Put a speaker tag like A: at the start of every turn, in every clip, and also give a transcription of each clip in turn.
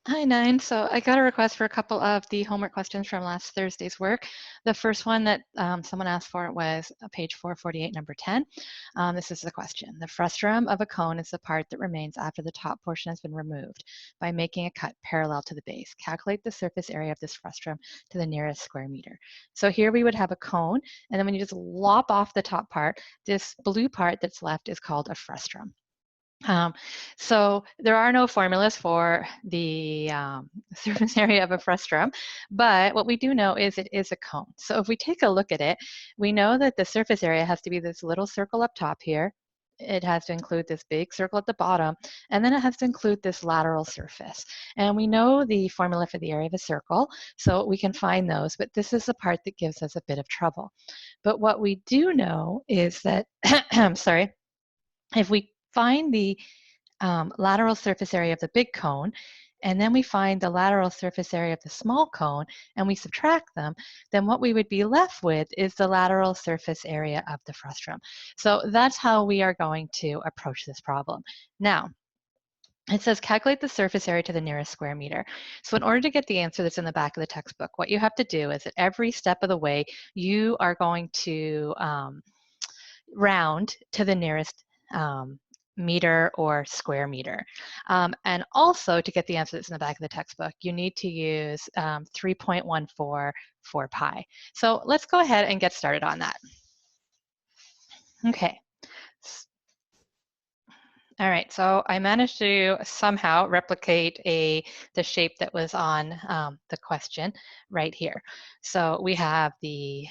A: Hi, Nine. So I got a request for a couple of the homework questions from last Thursday's work. The first one that someone asked for was page 448, number 10. This is the question. The frustum of a cone is the part that remains after the top portion has been removed by making a cut parallel to the base. Calculate the surface area of this frustum to the nearest square meter. So here we would have a cone, and then when you just lop off the top part, this blue part that's left is called a frustum. So there are no formulas for the surface area of a frustum, but what we do know is it is a cone. So if we take a look at it, we know that the surface area has to be this little circle up top here. It has to include this big circle at the bottom, and then it has to include this lateral surface. And we know the formula for the area of a circle, so we can find those, but this is the part that gives us a bit of trouble. But what we do know is that, sorry, if we find the lateral surface area of the big cone, and then we find the lateral surface area of the small cone, and we subtract them, then what we would be left with is the lateral surface area of the frustum. So that's how we are going to approach this problem. Now, it says calculate the surface area to the nearest square meter. So in order to get the answer that's in the back of the textbook, what you have to do is at every step of the way, you are going to round to the nearest meter or square meter. And also to get the answer that's in the back of the textbook, you need to use 3.14 for pi. So let's go ahead and get started on that. Okay. All right, so I managed to somehow replicate the shape that was on the question right here. So we have the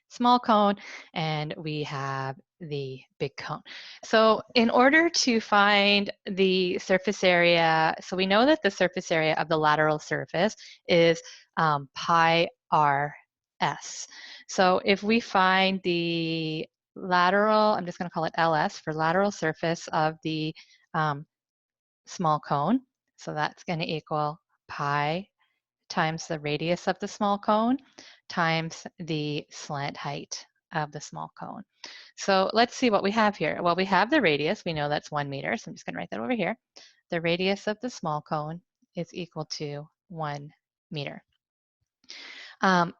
A: small cone and we have the big cone. So in order to find the surface area, so we know that the surface area of the lateral surface is pi rs. So if we find the lateral, I'm just going to call it ls for lateral surface of the small cone. So that's going to equal pi times the radius of the small cone times the slant height of the small cone. So let's see what we have here. Well, we have the radius. We know that's 1 meter, so I'm just going to write that over here. The radius of the small cone is equal to 1 meter.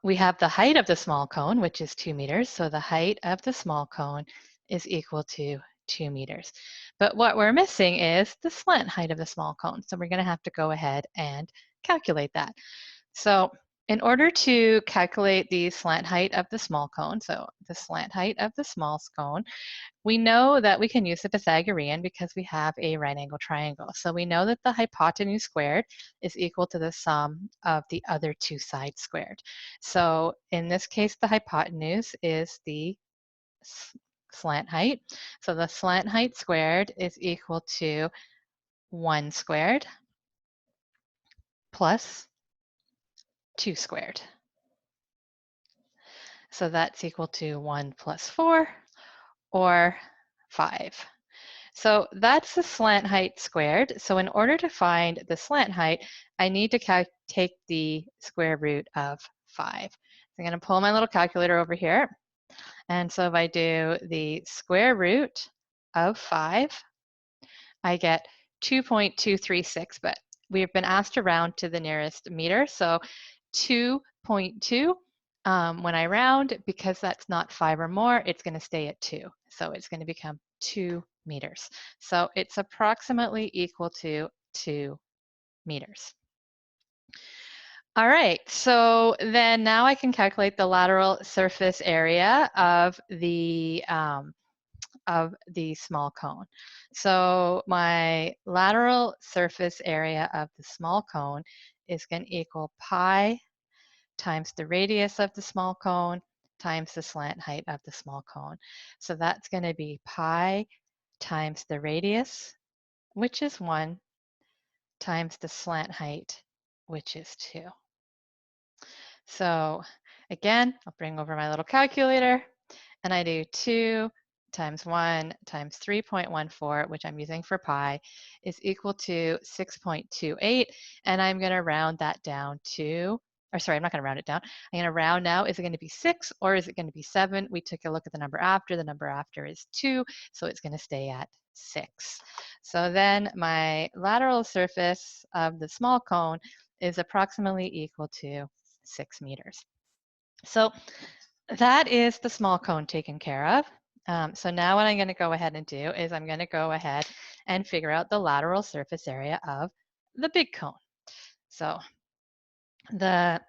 A: We have the height of the small cone, which is 2 meters. So the height of the small cone is equal to 2 meters. But what we're missing is the slant height of the small cone. So we're going to have to go ahead and calculate that. So in order to calculate the slant height of the small cone, so the slant height of the small cone, we know that we can use the Pythagorean because we have a right angle triangle. So we know that the hypotenuse squared is equal to the sum of the other two sides squared. So in this case, the hypotenuse is the slant height. So the slant height squared is equal to 1 squared plus 2 squared. So that's equal to 1 plus 4 or 5. So that's the slant height squared. So in order to find the slant height, I need to take the square root of 5. So I'm going to pull my little calculator over here. And so if I do the square root of 5, I get 2.236, but we've been asked to round to the nearest meter. So 2.2, when I round, because that's not 5 or more, it's going to stay at 2. So it's going to become 2 meters. So it's approximately equal to 2 meters. All right, so then now I can calculate the lateral surface area of the small cone. So my lateral surface area of the small cone is going to equal pi times the radius of the small cone times the slant height of the small cone. So that's going to be pi times the radius, which is 1, times the slant height, which is 2. So again, I'll bring over my little calculator and I do 2 times 1 times 3.14, which I'm using for pi, is equal to 6.28. And I'm going to round that down to, or sorry, I'm not going to round it down. I'm going to round now. Is it going to be 6 or is it going to be 7? We took a look at the number after. The number after is 2, so it's going to stay at 6. So then my lateral surface of the small cone is approximately equal to 6 meters. So that is the small cone taken care of. So now what I'm going to go ahead and do is I'm going to go ahead and figure out the lateral surface area of the big cone. So the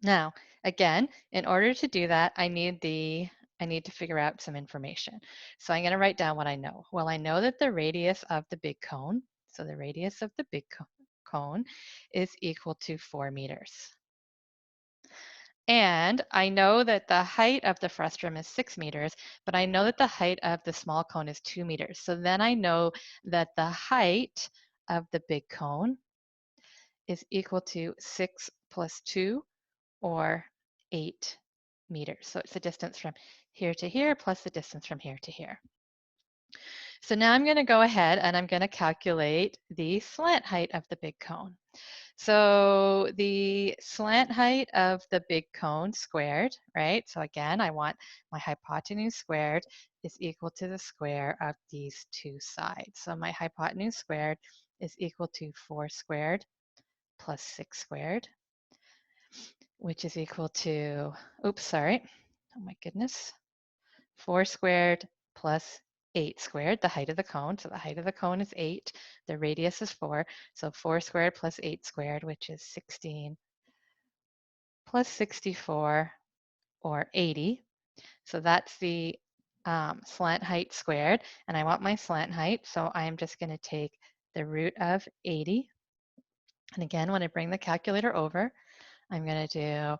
A: now again, in order to do that, I need to figure out some information. So I'm going to write down what I know. Well, I know that the radius of the big cone, so the radius of the big cone is equal to 4 meters. And I know that the height of the frustrum is 6 meters, but I know that the height of the small cone is 2 meters. So then I know that the height of the big cone is equal to 6 plus 2, or 8 meters. So it's the distance from here to here plus the distance from here to here. So now I'm going to go ahead and I'm going to calculate the slant height of the big cone. So the slant height of the big cone squared, right? So again, I want my hypotenuse squared is equal to the square of these two sides. So my hypotenuse squared is equal to 4 squared plus 6 squared, which is equal to, oops, sorry. Oh my goodness. 4 squared plus 8 squared, the height of the cone. So the height of the cone is 8. The radius is 4. So 4 squared plus 8 squared, which is 16, plus 64, or 80. So that's the slant height squared. And I want my slant height, so I'm just going to take the root of 80. And again, when I bring the calculator over, I'm going to do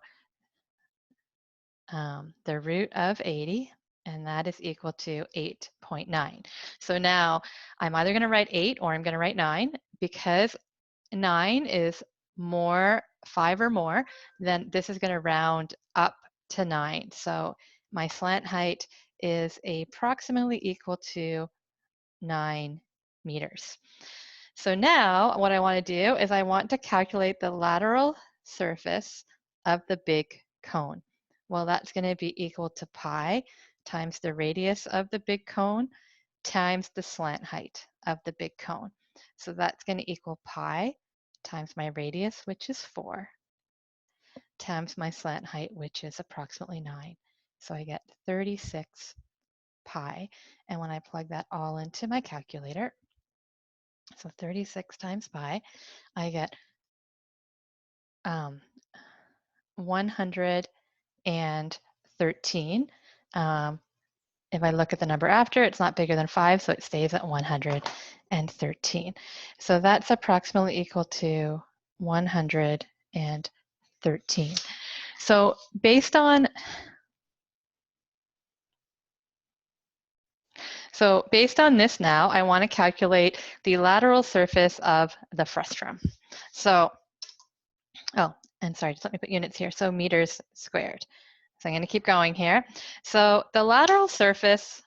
A: the root of 80, and that is equal to 8.9. So now I'm either going to write 8 or I'm going to write 9. Because 9 is more, 5 or more, then this is going to round up to 9. So my slant height is approximately equal to 9 meters. So now what I want to do is I want to calculate the lateral surface of the big cone. Well, that's going to be equal to pi times the radius of the big cone times the slant height of the big cone. So that's going to equal pi times my radius, which is 4, times my slant height, which is approximately 9. So I get 36 pi. And when I plug that all into my calculator, so 36 times pi, I get 113. If I look at the number after, it's not bigger than 5, so it stays at 113. So that's approximately equal to 113. So based on this now, I want to calculate the lateral surface of the frustrum. So, oh, and sorry, just let me put units here. So meters squared. So I'm going to keep going here. So the lateral surface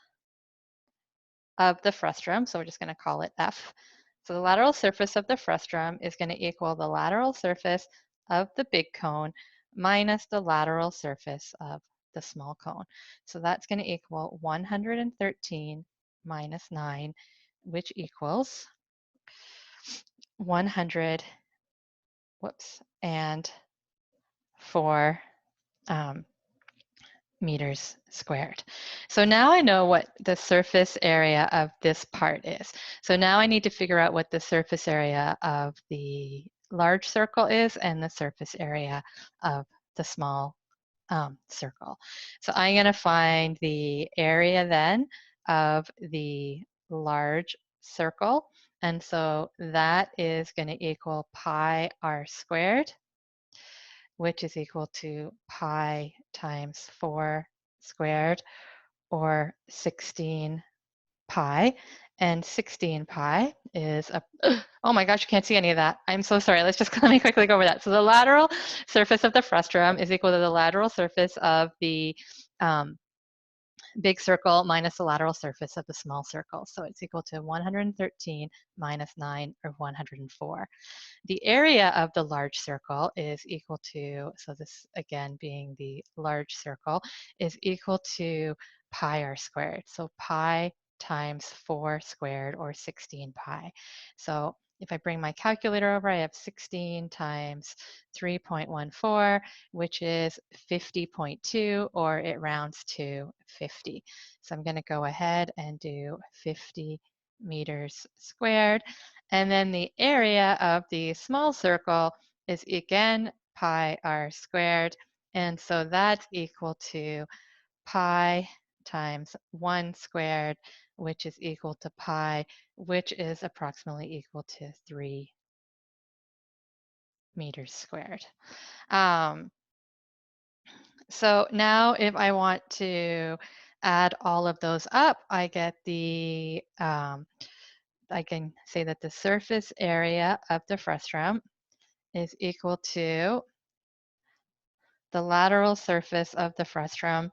A: of the frustrum, so we're just going to call it F. So the lateral surface of the frustrum is going to equal the lateral surface of the big cone minus the lateral surface of the small cone. So that's going to equal 113 minus 9, which equals 100, and 4 meters squared. So now I know what the surface area of this part is. So now I need to figure out what the surface area of the large circle is and the surface area of the small circle. So I'm going to find the area then of the large circle. And so that is going to equal pi r squared, which is equal to pi times 4 squared, or 16 pi. And 16 pi is a, oh my gosh, you can't see any of that. I'm so sorry. Let's just let me quickly go over that. So the lateral surface of the frustrum is equal to the lateral surface of the big circle minus the lateral surface of the small circle. So it's equal to 113 minus 9, or 104. The area of the large circle is equal to, so this again being the large circle, is equal to pi r squared. So pi times 4 squared, or 16 pi. So if I bring my calculator over, I have 16 times 3.14, which is 50.2, or it rounds to 50. So I'm going to go ahead and do 50 meters squared. And then the area of the small circle is again pi r squared. And so that's equal to pi times 1 squared, which is equal to pi, which is approximately equal to 3 meters squared. So now if I want to add all of those up, I get the, I can say that the surface area of the frustum is equal to the lateral surface of the frustum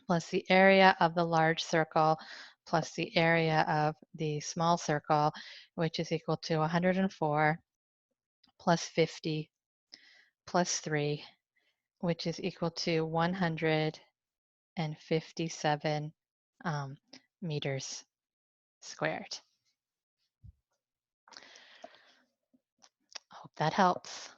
A: plus the area of the large circle plus the area of the small circle, which is equal to 104 plus 50 plus 3, which is equal to 157 meters squared. Hope that helps.